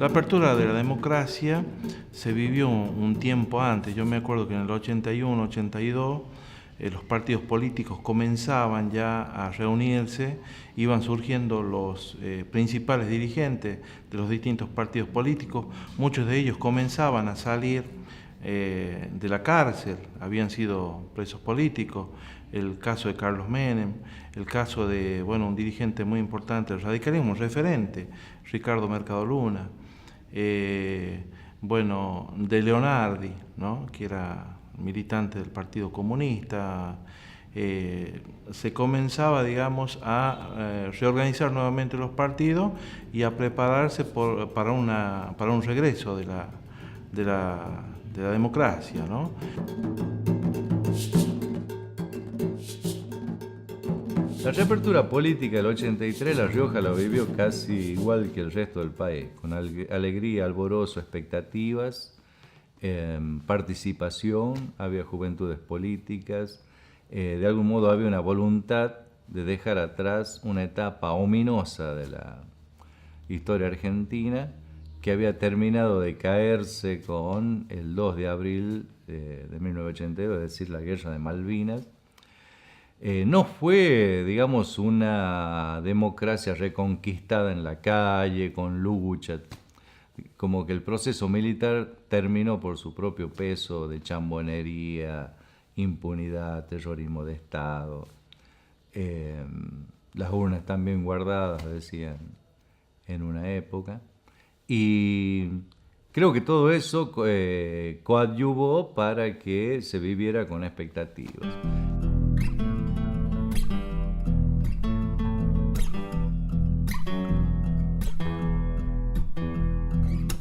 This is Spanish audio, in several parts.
La apertura de la democracia se vivió un tiempo antes. Yo me acuerdo que en el 81, 82 los partidos políticos comenzaban ya a reunirse, iban surgiendo los principales dirigentes de los distintos partidos políticos, muchos de ellos comenzaban a salir de la cárcel, habían sido presos políticos, el caso de Carlos Menem, el caso de un dirigente muy importante del radicalismo, un referente, Ricardo Mercado Luna, de Leonardi, ¿no?, que era militante del Partido Comunista. Se comenzaba, digamos, a reorganizar nuevamente los partidos y a prepararse para un regreso de la democracia, ¿no? La reapertura política del 83, La Rioja la vivió casi igual que el resto del país, con alegría, alborozo, expectativas, participación, había juventudes políticas, de algún modo había una voluntad de dejar atrás una etapa ominosa de la historia argentina que había terminado de caerse con el 2 de abril de 1982, es decir, la Guerra de Malvinas. No fue, digamos, una democracia reconquistada en la calle, con lucha, como que el proceso militar terminó por su propio peso de chambonería, impunidad, terrorismo de Estado. Las urnas están bien guardadas, decían en una época. Y creo que todo eso coadyuvó para que se viviera con expectativas.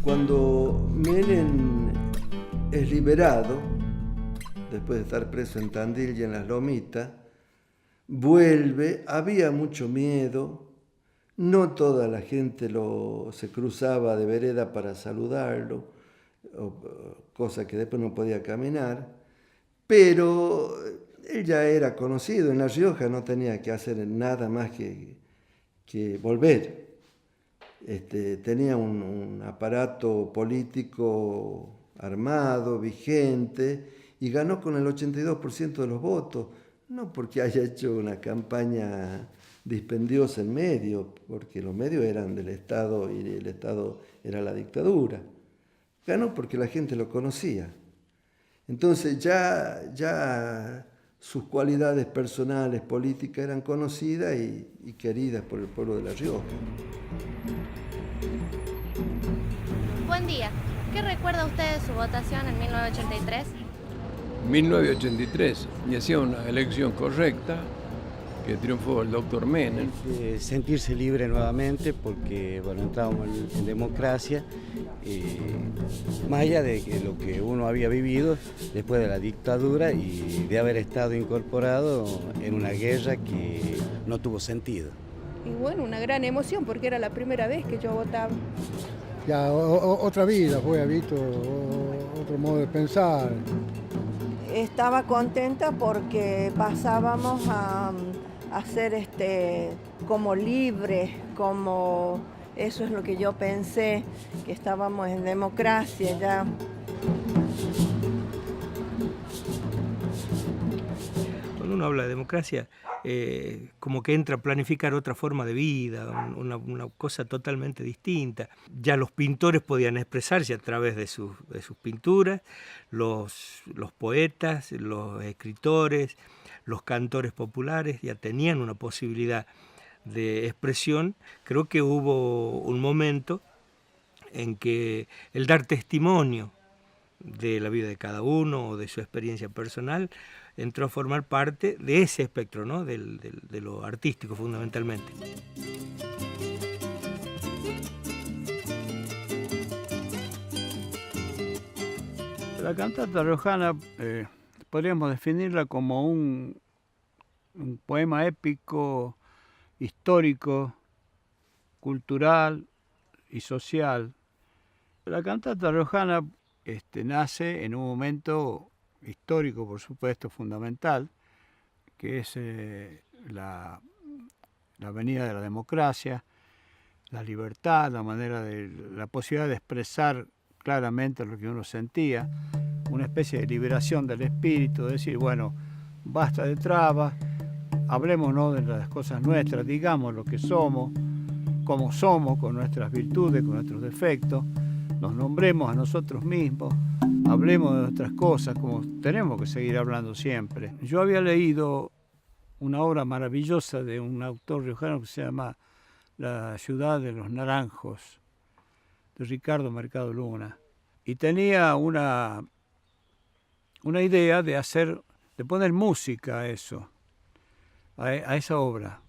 Cuando Menem es liberado, después de estar preso en Tandil y en Las Lomitas, vuelve, había mucho miedo, no toda la gente se cruzaba de vereda para saludarlo, cosa que después no podía caminar, pero él ya era conocido en La Rioja, no tenía que hacer nada más que volver. Tenía un aparato político armado, vigente, y ganó con el 82% de los votos, no porque haya hecho una campaña dispendiosa en medios, porque los medios eran del Estado y el Estado era la dictadura. Ganó porque la gente lo conocía. Entonces ya sus cualidades personales, políticas eran conocidas y queridas por el pueblo de La Rioja. Buen día. ¿Qué recuerda usted de su votación en 1983? 1983, y hacía una elección correcta, que triunfó el doctor Menem. Sentirse libre nuevamente porque entrábamos en democracia, más allá de lo que uno había vivido después de la dictadura y de haber estado incorporado en una guerra que no tuvo sentido. Y una gran emoción porque era la primera vez que yo votaba. Ya otra vida fue, visto otro modo de pensar. Estaba contenta porque pasábamos a ser como libres, como eso es lo que yo pensé, que estábamos en democracia ya. Cuando uno habla de democracia, como que entra a planificar otra forma de vida, una cosa totalmente distinta. Ya los pintores podían expresarse a través de sus pinturas, los poetas, los escritores, los cantores populares ya tenían una posibilidad de expresión. Creo que hubo un momento en que el dar testimonio de la vida de cada uno o de su experiencia personal entró a formar parte de ese espectro, ¿no?, de lo artístico fundamentalmente. La cantata riojana podríamos definirla como un poema épico, histórico, cultural y social. La cantata riojana nace en un momento histórico, por supuesto, fundamental, que es la Avenida de la Democracia, la libertad, la posibilidad de expresar claramente lo que uno sentía, una especie de liberación del espíritu, de decir, bueno, basta de trabas, hablémonos de las cosas nuestras, digamos lo que somos, cómo somos, con nuestras virtudes, con nuestros defectos, nos nombremos a nosotros mismos, hablemos de nuestras cosas como tenemos que seguir hablando siempre. Yo había leído una obra maravillosa de un autor riojano que se llama La ciudad de los naranjos, de Ricardo Mercado Luna, y tenía una idea de poner música a eso, a esa obra.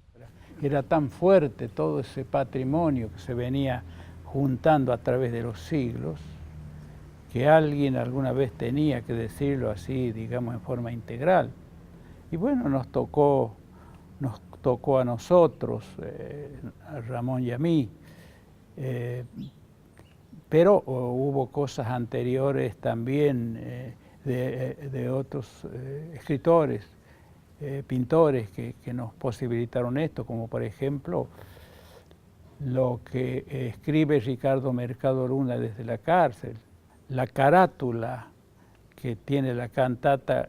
Era tan fuerte todo ese patrimonio que se venía juntando a través de los siglos, que alguien alguna vez tenía que decirlo así, digamos, en forma integral. Y bueno, nos tocó a nosotros, a Ramón y a mí, pero hubo cosas anteriores también de otros escritores, pintores que nos posibilitaron esto, como por ejemplo lo que escribe Ricardo Mercado Luna desde la cárcel, la carátula que tiene la cantata,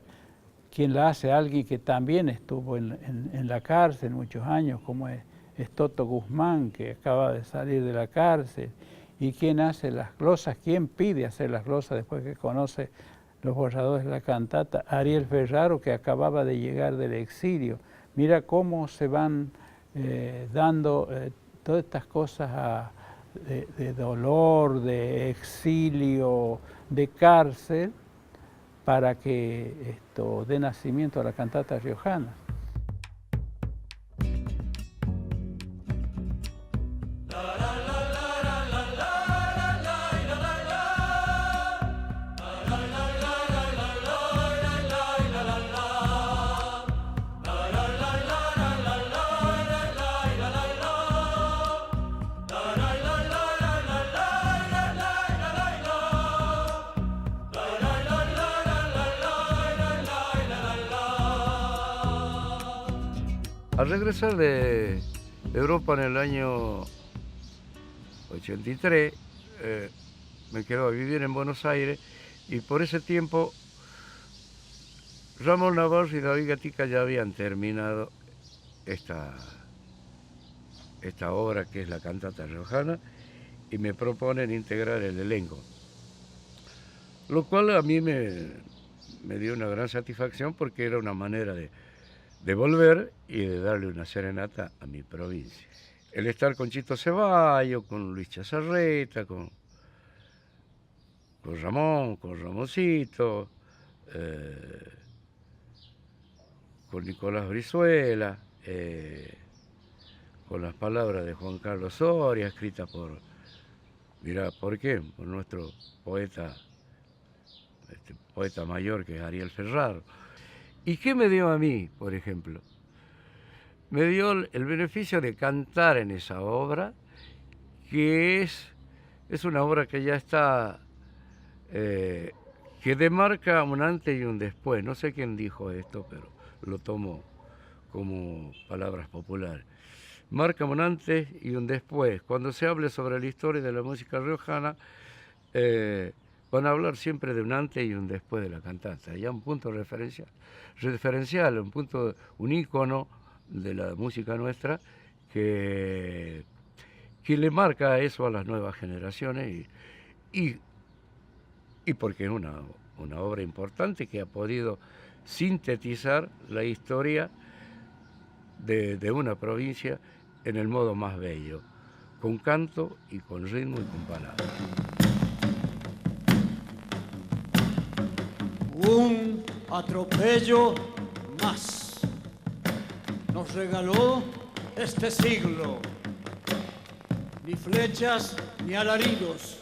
quien la hace alguien que también estuvo en la cárcel muchos años, como es Toto Guzmán, que acaba de salir de la cárcel, y quien hace las glosas, quien pide hacer las glosas después que conoce los borradores de la cantata, Ariel Ferraro, que acababa de llegar del exilio. Mira cómo se van dando todas estas cosas de dolor, de exilio, de cárcel, para que esto dé nacimiento a la cantata riojana. Al regresar de Europa en el año 83, me quedo a vivir en Buenos Aires y por ese tiempo Ramón Navarro y David Gatica ya habían terminado esta obra que es la cantata riojana y me proponen integrar el elenco, lo cual a mí me dio una gran satisfacción porque era una manera de volver y de darle una serenata a mi provincia. El estar con Chito Ceballos, con Luis Chazarreta, con Ramón, con Ramoncito, con Nicolás Brizuela, con las palabras de Juan Carlos Soria, escritas por, mirá, ¿por qué? Por nuestro poeta mayor que es Ariel Ferraro. ¿Y qué me dio a mí, por ejemplo? Me dio el beneficio de cantar en esa obra, que es una obra que ya está, que demarca un antes y un después. No sé quién dijo esto, pero lo tomo como palabras populares. Marca un antes y un después. Cuando se hable sobre la historia de la música riojana, van a hablar siempre de un antes y un después de la cantata. Ya un punto referencial, un ícono de la música nuestra que le marca eso a las nuevas generaciones y porque es una obra importante que ha podido sintetizar la historia de una provincia en el modo más bello, con canto y con ritmo y con palabras. Un atropello más nos regaló este siglo, ni flechas ni alaridos,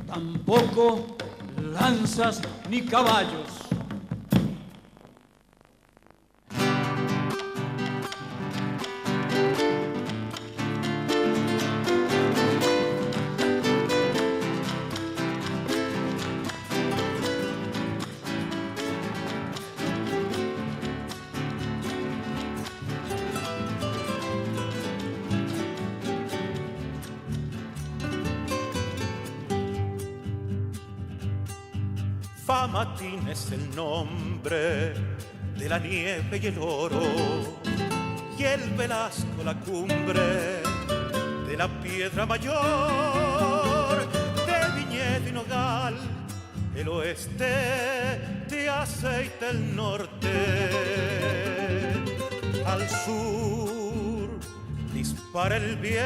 tampoco lanzas ni caballos. Famatín es el nombre de la nieve y el oro, y el Velasco la cumbre de la piedra mayor, de viñedo y nogal el oeste, de aceite el norte. Al sur dispara el viento,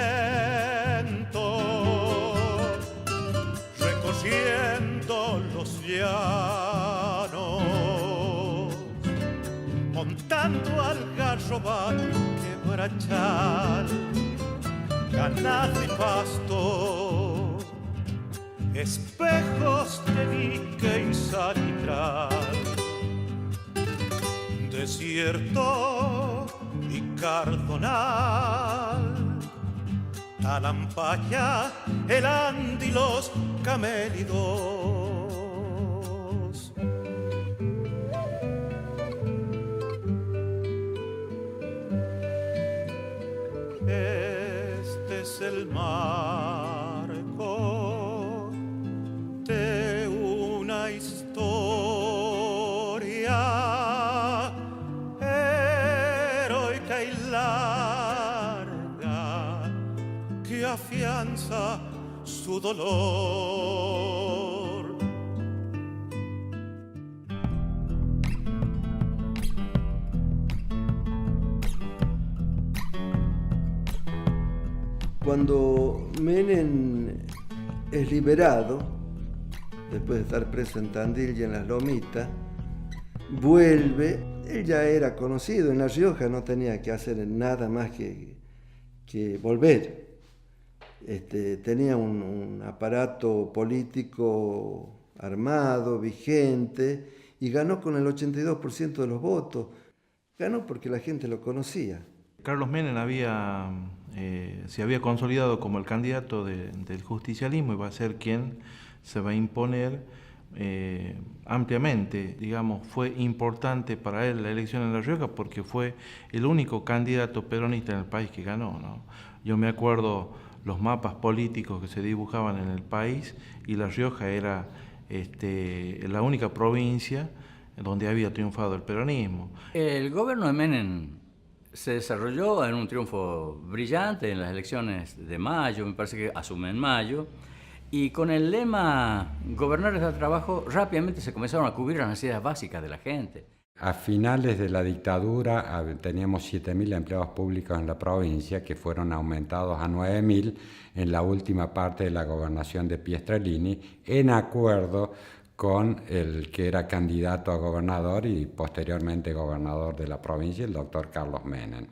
recorriendo los llanos, montando al garrobar quebrachal, ganado y pasto, espejos de dique y salitral, desierto y cardonal, Talampaya, el Andi y los camélidos. Este es el marco de una historia heroica y larga que afianza su dolor. Cuando Menem es liberado, después de estar preso en Tandil y en las Lomitas, vuelve. Él ya era conocido en La Rioja, no tenía que hacer nada más que volver. Tenía un aparato político armado, vigente, y ganó con el 82% de los votos. Ganó porque la gente lo conocía. Carlos Menem se había consolidado como el candidato del justicialismo y va a ser quien se va a imponer ampliamente. Digamos, fue importante para él la elección en La Rioja porque fue el único candidato peronista en el país que ganó, ¿no? Yo me acuerdo los mapas políticos que se dibujaban en el país y La Rioja era la única provincia donde había triunfado el peronismo. El gobierno de Menem se desarrolló en un triunfo brillante en las elecciones de mayo, me parece que asume en mayo, y con el lema gobernar es dar trabajo, rápidamente se comenzaron a cubrir las necesidades básicas de la gente. A finales de la dictadura teníamos 7.000 empleados públicos en la provincia que fueron aumentados a 9.000 en la última parte de la gobernación de Pietrilini, en acuerdo con el que era candidato a gobernador y posteriormente gobernador de la provincia, el doctor Carlos Menem.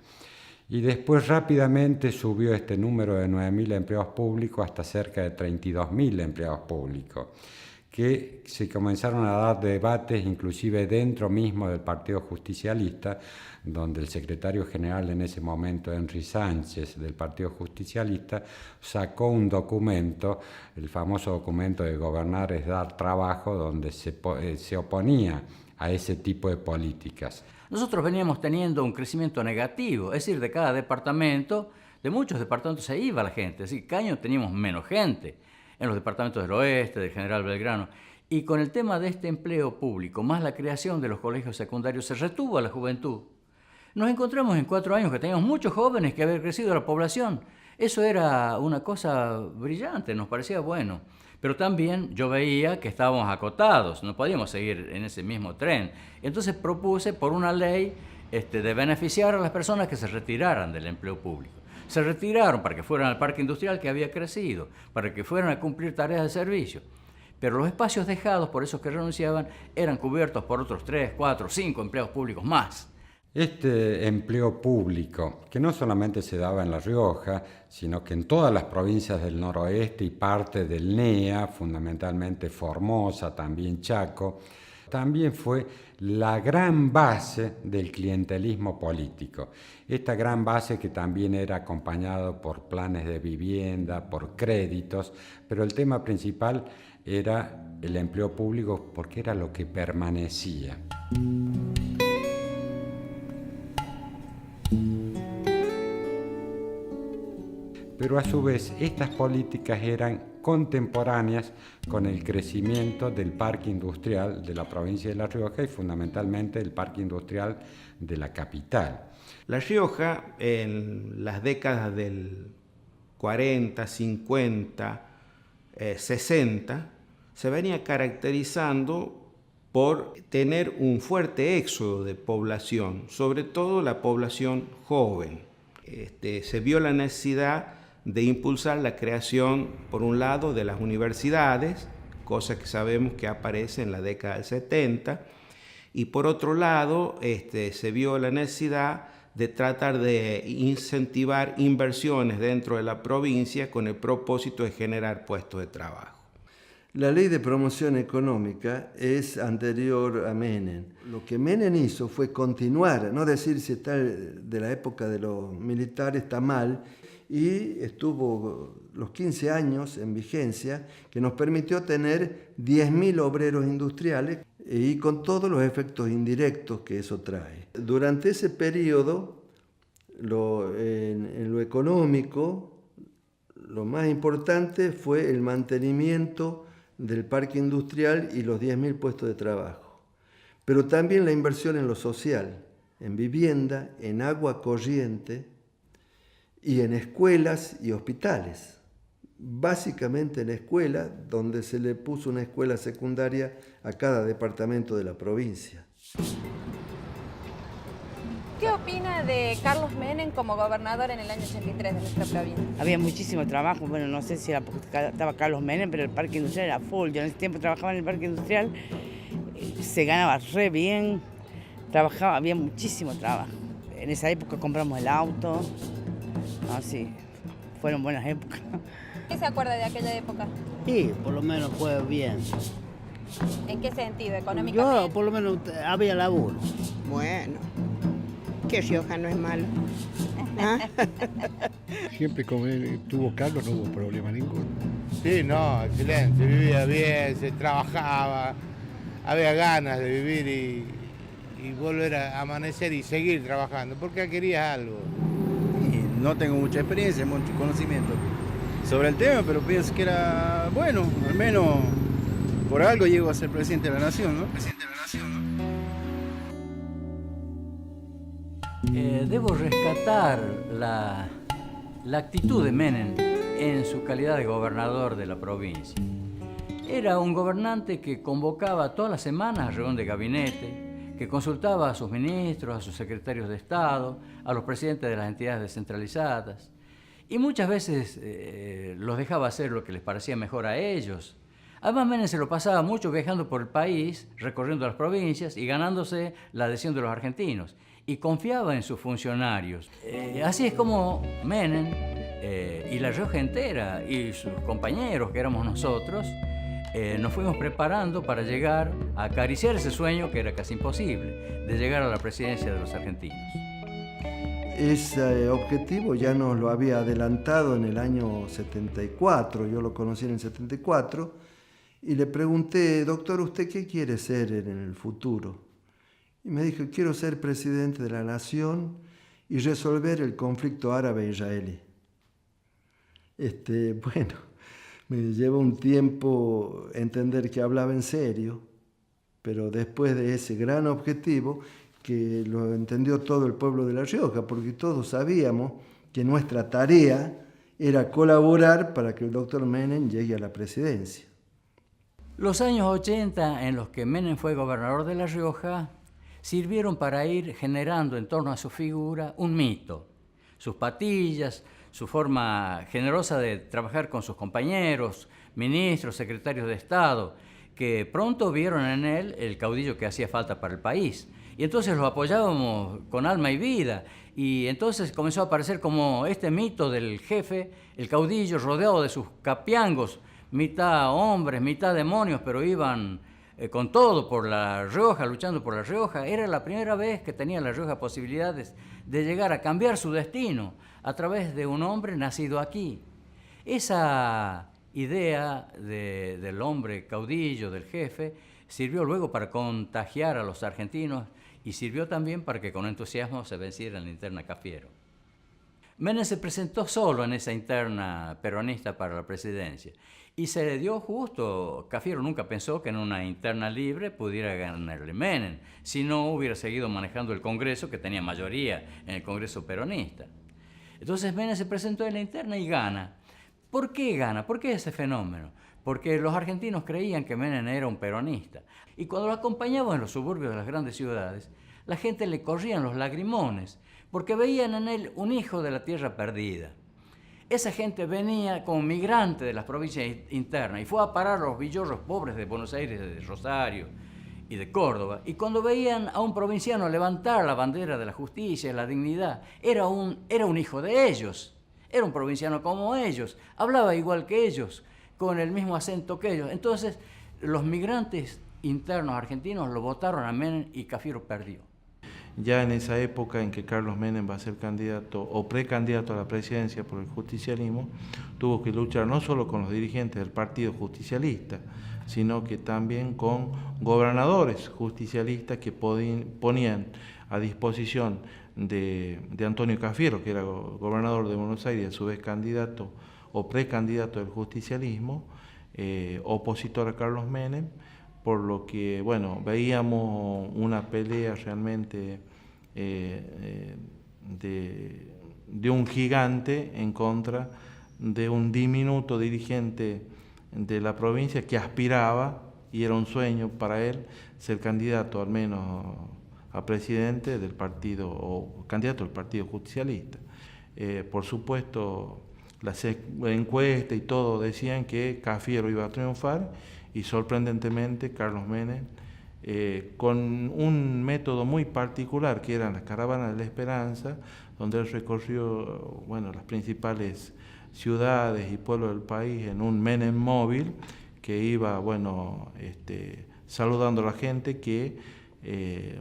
Y después rápidamente subió este número de 9.000 empleados públicos hasta cerca de 32.000 empleados públicos, que se comenzaron a dar debates inclusive dentro mismo del Partido Justicialista, donde el secretario general en ese momento, Henry Sánchez, del Partido Justicialista, sacó un documento, el famoso documento de Gobernar es dar trabajo, donde se oponía a ese tipo de políticas. Nosotros veníamos teniendo un crecimiento negativo, es decir, de cada departamento, de muchos departamentos se iba la gente, es decir, cada año teníamos menos gente en los departamentos del oeste, del General Belgrano, y con el tema de este empleo público, más la creación de los colegios secundarios, se retuvo a la juventud. Nos encontramos en 4 años que teníamos muchos jóvenes que había crecido la población. Eso era una cosa brillante, nos parecía bueno. Pero también yo veía que estábamos acotados, no podíamos seguir en ese mismo tren. Entonces propuse por una ley de beneficiar a las personas que se retiraran del empleo público. Se retiraron para que fueran al parque industrial que había crecido, para que fueran a cumplir tareas de servicio. Pero los espacios dejados por esos que renunciaban eran cubiertos por otros 3, 4, 5 empleos públicos más. Este empleo público, que no solamente se daba en La Rioja, sino que en todas las provincias del noroeste y parte del NEA, fundamentalmente Formosa, también Chaco, también fue la gran base del clientelismo político. Esta gran base que también era acompañado por planes de vivienda, por créditos, pero el tema principal era el empleo público porque era lo que permanecía. pero a su vez estas políticas eran contemporáneas con el crecimiento del parque industrial de la provincia de La Rioja y fundamentalmente el parque industrial de la capital. La Rioja en las décadas del 40, 50, 60 se venía caracterizando por tener un fuerte éxodo de población, sobre todo la población joven. Se vio la necesidad de impulsar la creación, por un lado, de las universidades, cosa que sabemos que aparece en la década del 70, y por otro lado, se vio la necesidad de tratar de incentivar inversiones dentro de la provincia con el propósito de generar puestos de trabajo. La ley de promoción económica es anterior a Menem. Lo que Menem hizo fue continuar, no decir si está de la época de los militares está mal, y estuvo los 15 años en vigencia, que nos permitió tener 10.000 obreros industriales y con todos los efectos indirectos que eso trae. Durante ese periodo, en lo económico, lo más importante fue el mantenimiento del parque industrial y los 10.000 puestos de trabajo, pero también la inversión en lo social, en vivienda, en agua corriente y en escuelas y hospitales. Básicamente en escuelas, donde se le puso una escuela secundaria a cada departamento de la provincia. ¿Qué opina de Carlos Menem como gobernador en el año 83 de nuestra provincia? Había muchísimo trabajo, bueno, no sé si era porque estaba Carlos Menem, pero el parque industrial era full. Yo en ese tiempo trabajaba en el parque industrial, se ganaba re bien, había muchísimo trabajo. En esa época compramos el auto, así, fueron buenas épocas. ¿Qué se acuerda de aquella época? Sí, por lo menos fue bien. ¿En qué sentido? ¿Económicamente? Yo, por lo menos, había laburo. Bueno, que Rioja no es malo. ¿Ah? Siempre como tuvo Carlos no hubo problema ninguno. Sí, no, excelente, vivía bien, se trabajaba, había ganas de vivir y volver a amanecer y seguir trabajando, porque querías algo. No tengo mucha experiencia, mucho conocimiento sobre el tema, pero pienso que era bueno, al menos por algo llego a ser presidente de la Nación, ¿no? Debo rescatar la actitud de Menem en su calidad de gobernador de la provincia. Era un gobernante que convocaba todas las semanas a reunión de gabinete, que consultaba a sus ministros, a sus secretarios de Estado, a los presidentes de las entidades descentralizadas, y muchas veces los dejaba hacer lo que les parecía mejor a ellos. Además, Menem se lo pasaba mucho viajando por el país, recorriendo las provincias y ganándose la adhesión de los argentinos, y confiaba en sus funcionarios. Así es como Menem y La Rioja entera y sus compañeros, que éramos nosotros, nos fuimos preparando para llegar a acariciar ese sueño que era casi imposible, de llegar a la presidencia de los argentinos. Ese objetivo ya nos lo había adelantado en el año 74, yo lo conocí en el 74, y le pregunté, doctor, ¿usted qué quiere ser en el futuro? Y me dijo, quiero ser presidente de la nación y resolver el conflicto árabe-israelí. Bueno, me llevó un tiempo entender que hablaba en serio, pero después de ese gran objetivo, que lo entendió todo el pueblo de La Rioja, porque todos sabíamos que nuestra tarea era colaborar para que el doctor Menem llegue a la presidencia. Los años 80, en los que Menem fue gobernador de La Rioja, sirvieron para ir generando en torno a su figura un mito. Sus patillas, su forma generosa de trabajar con sus compañeros, ministros, secretarios de Estado, que pronto vieron en él el caudillo que hacía falta para el país. Y entonces lo apoyábamos con alma y vida. Y entonces comenzó a aparecer como este mito del jefe, el caudillo rodeado de sus capiangos, mitad hombres, mitad demonios, pero iban con todo por La Rioja, luchando por La Rioja. Era la primera vez que tenía La Rioja posibilidades de llegar a cambiar su destino a través de un hombre nacido aquí. Esa idea del hombre caudillo, del jefe, sirvió luego para contagiar a los argentinos y sirvió también para que con entusiasmo se venciera en la interna Cafiero. Menem se presentó solo en esa interna peronista para la presidencia y se le dio justo. Cafiero nunca pensó que en una interna libre pudiera ganarle Menem, si no hubiera seguido manejando el Congreso, que tenía mayoría en el Congreso peronista. Entonces Menem se presentó en la interna y gana. ¿Por qué gana? ¿Por qué ese fenómeno? Porque los argentinos creían que Menem era un peronista. Y cuando lo acompañaba en los suburbios de las grandes ciudades, la gente le corrían los lagrimones, porque veían en él un hijo de la tierra perdida. Esa gente venía como migrante de las provincias internas y fue a parar a los villorros pobres de Buenos Aires, de Rosario y de Córdoba. Y cuando veían a un provinciano levantar la bandera de la justicia y la dignidad, era un hijo de ellos. Era un provinciano como ellos, hablaba igual que ellos, con el mismo acento que ellos. Entonces, los migrantes internos argentinos lo votaron a Menem y Cafiero perdió. Ya en esa época en que Carlos Menem va a ser candidato o precandidato a la presidencia por el justicialismo, tuvo que luchar no solo con los dirigentes del Partido Justicialista, sino que también con gobernadores justicialistas que ponían a disposición de Antonio Cafiero, que era gobernador de Buenos Aires, a su vez candidato o precandidato del justicialismo, opositor a Carlos Menem, por lo que, bueno, veíamos una pelea realmente de un gigante en contra de un diminuto dirigente de la provincia que aspiraba, y era un sueño para él, ser candidato al menos a presidente del partido, o candidato del Partido Justicialista. Por supuesto, las encuestas y todo decían que Cafiero iba a triunfar, y sorprendentemente Carlos Menem, con un método muy particular que eran las caravanas de la esperanza, donde él recorrió, bueno, las principales ciudades y pueblos del país en un Menem móvil, que iba, bueno, saludando a la gente que,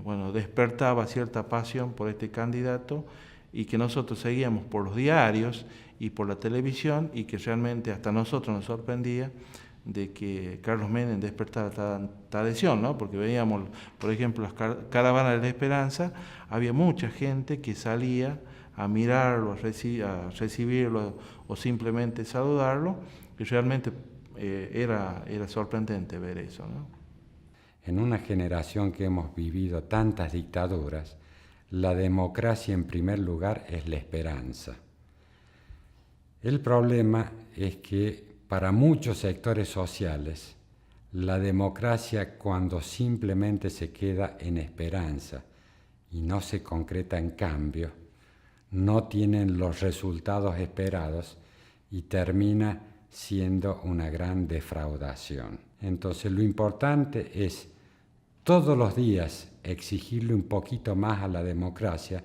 bueno, despertaba cierta pasión por este candidato, y que nosotros seguíamos por los diarios y por la televisión, y que realmente hasta nosotros nos sorprendía de que Carlos Menem despertara tanta adhesión, ¿no? Porque veíamos, por ejemplo, las caravanas de la esperanza, había mucha gente que salía a mirarlo, a recibirlo o simplemente saludarlo, y realmente era sorprendente ver eso, ¿no? En una generación que hemos vivido tantas dictaduras, la democracia en primer lugar es la esperanza. El problema es que para muchos sectores sociales, la democracia, cuando simplemente se queda en esperanza y no se concreta en cambio, no tienen los resultados esperados y termina siendo una gran defraudación. Entonces, lo importante es todos los días exigirle un poquito más a la democracia,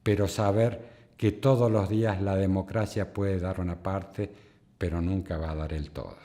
pero saber que todos los días la democracia puede dar una parte, pero nunca va a dar el todo.